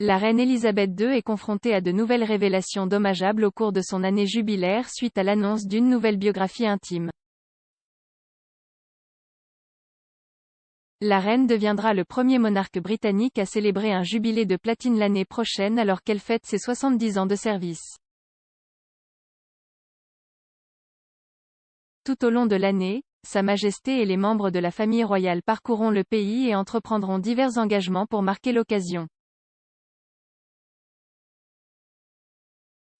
La reine Elisabeth II est confrontée à de nouvelles révélations dommageables au cours de son année jubilaire suite à l'annonce d'une nouvelle biographie intime. La reine deviendra le premier monarque britannique à célébrer un jubilé de platine l'année prochaine alors qu'elle fête ses 70 ans de service. Tout au long de l'année, Sa Majesté et les membres de la famille royale parcourront le pays et entreprendront divers engagements pour marquer l'occasion.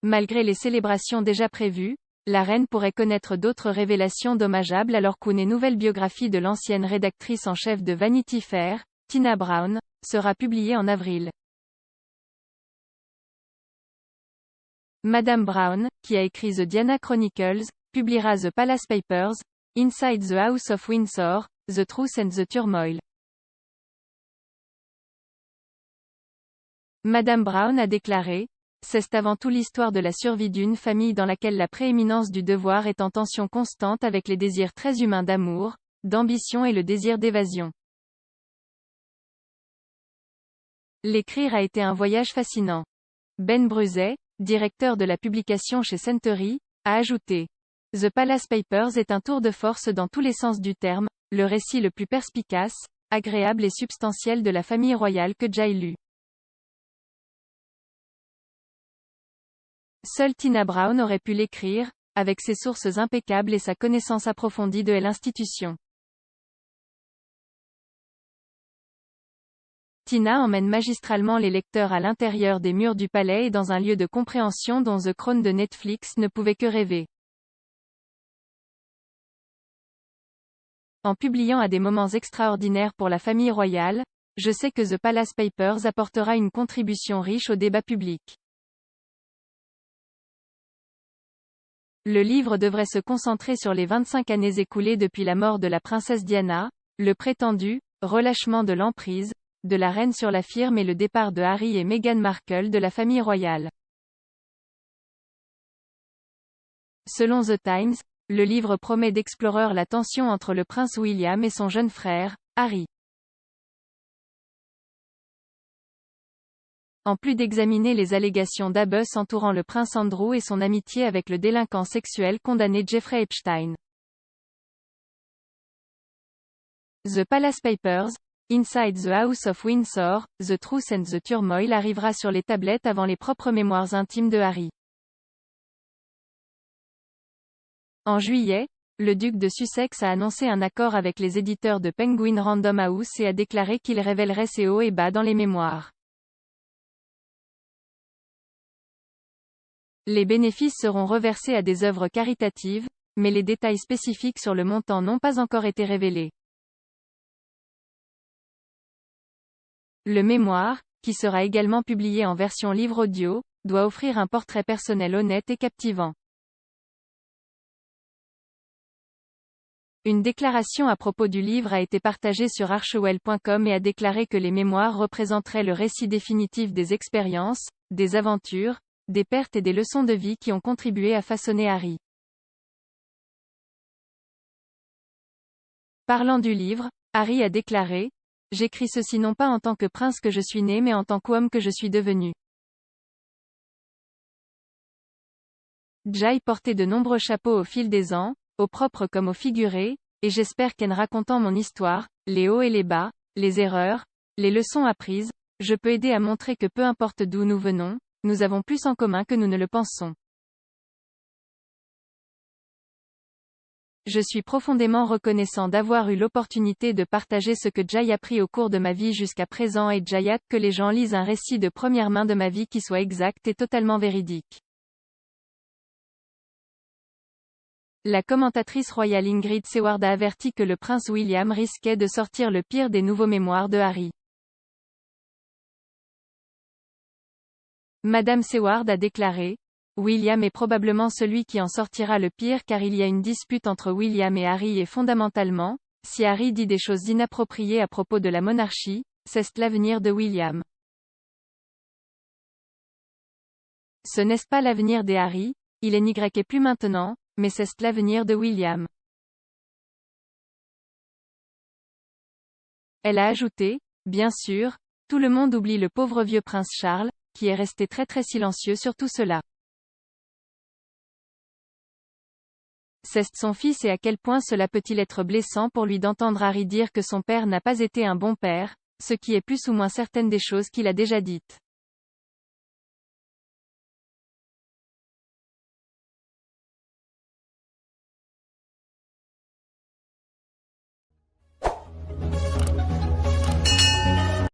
Malgré les célébrations déjà prévues, la reine pourrait connaître d'autres révélations dommageables alors qu'une nouvelle biographie de l'ancienne rédactrice en chef de Vanity Fair, Tina Brown, sera publiée en avril. Madame Brown, qui a écrit The Diana Chronicles, publiera The Palace Papers, Inside the House of Windsor, The Truth and the Turmoil. Madame Brown a déclaré: c'est avant tout l'histoire de la survie d'une famille dans laquelle la prééminence du devoir est en tension constante avec les désirs très humains d'amour, d'ambition et le désir d'évasion. L'écrire a été un voyage fascinant. Ben Bruzet, directeur de la publication chez Century, a ajouté: The Palace Papers est un tour de force dans tous les sens du terme, le récit le plus perspicace, agréable et substantiel de la famille royale que j'aie lu. Seule Tina Brown aurait pu l'écrire, avec ses sources impeccables et sa connaissance approfondie de l'institution. Tina emmène magistralement les lecteurs à l'intérieur des murs du palais et dans un lieu de compréhension dont The Crown de Netflix ne pouvait que rêver. En publiant à des moments extraordinaires pour la famille royale, je sais que The Palace Papers apportera une contribution riche au débat public. Le livre devrait se concentrer sur les 25 années écoulées depuis la mort de la princesse Diana, le prétendu relâchement de l'emprise de la reine sur la firme et le départ de Harry et Meghan Markle de la famille royale. Selon The Times, le livre promet d'explorer la tension entre le prince William et son jeune frère, Harry. En plus d'examiner les allégations d'abus entourant le prince Andrew et son amitié avec le délinquant sexuel condamné Jeffrey Epstein. The Palace Papers, Inside the House of Windsor, The Truth and the Turmoil arrivera sur les tablettes avant les propres mémoires intimes de Harry. En juillet, le duc de Sussex a annoncé un accord avec les éditeurs de Penguin Random House et a déclaré qu'il révélerait ses hauts et bas dans les mémoires. Les bénéfices seront reversés à des œuvres caritatives, mais les détails spécifiques sur le montant n'ont pas encore été révélés. Le mémoire, qui sera également publié en version livre audio, doit offrir un portrait personnel honnête et captivant. Une déclaration à propos du livre a été partagée sur Archewell.com et a déclaré que les mémoires représenteraient le récit définitif des expériences, des aventures, des pertes et des leçons de vie qui ont contribué à façonner Harry. Parlant du livre, Harry a déclaré: j'écris ceci non pas en tant que prince que je suis né mais en tant qu'homme que je suis devenu. J'ai porté de nombreux chapeaux au fil des ans, au propre comme au figuré, et j'espère qu'en racontant mon histoire, les hauts et les bas, les erreurs, les leçons apprises, je peux aider à montrer que peu importe d'où nous venons, nous avons plus en commun que nous ne le pensons. Je suis profondément reconnaissant d'avoir eu l'opportunité de partager ce que j'ai appris au cours de ma vie jusqu'à présent et j'ai hâte que les gens lisent un récit de première main de ma vie qui soit exact et totalement véridique. La commentatrice royale Ingrid Seward a averti que le prince William risquait de sortir le pire des nouveaux mémoires de Harry. Madame Seward a déclaré: William est probablement celui qui en sortira le pire car il y a une dispute entre William et Harry et fondamentalement, si Harry dit des choses inappropriées à propos de la monarchie, c'est l'avenir de William. Ce n'est pas l'avenir des Harry, il est n'y plus maintenant, mais c'est l'avenir de William. Elle a ajouté: bien sûr, Tout le monde oublie le pauvre vieux prince Charles, qui est resté très très silencieux sur tout cela. C'est son fils et à quel point cela peut-il être blessant pour lui d'entendre Harry dire que son père n'a pas été un bon père, ce qui est plus ou moins certaine des choses qu'il a déjà dites.